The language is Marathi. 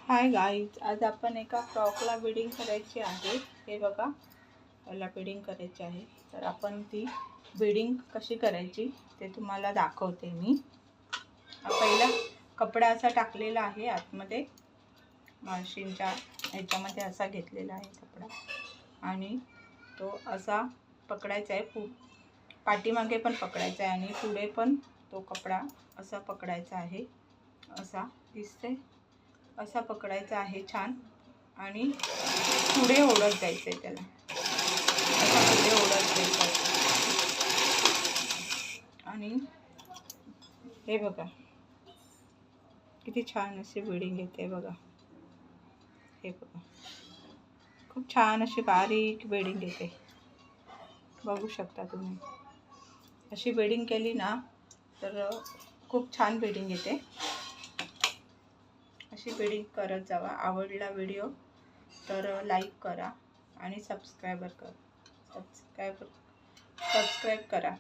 हाय गाईज, आज आपण एका फ्रॉकला बिडिंग करायची आहे। हे बघा, याला बिडिंग करायची आहे। तर आपण ती बिडिंग कशी करायची ते तुम्हाला दाखवते मी। पहिला कपडा असा टाकलेला आहे आतमध्ये, मशीनच्या ह्याच्यामध्ये असा घेतलेला आहे कपडा आणि तो असा पकडायचा आहे। पाठीमागे पण पकडायचा आहे आणि पुढे पण तो कपडा असा पकडायचा आहे। असा दिसते, असा पकडायचा आहे छान आणि पुढे ओढत जायचं आहे त्याला, असा पुढे ओढत जायचं आणि हे बघा किती छान अशी बिडिंग येते बघा। हे बघा, खूप छान अशी बारीक बिडिंग येते, बघू शकता तुम्ही। अशी बिडिंग केली ना तर खूप छान बिडिंग येते। अशी बिडिंग करत जावा। आवडला व्हिडिओ तर लाईक करा आणि सबस्क्राईब करा।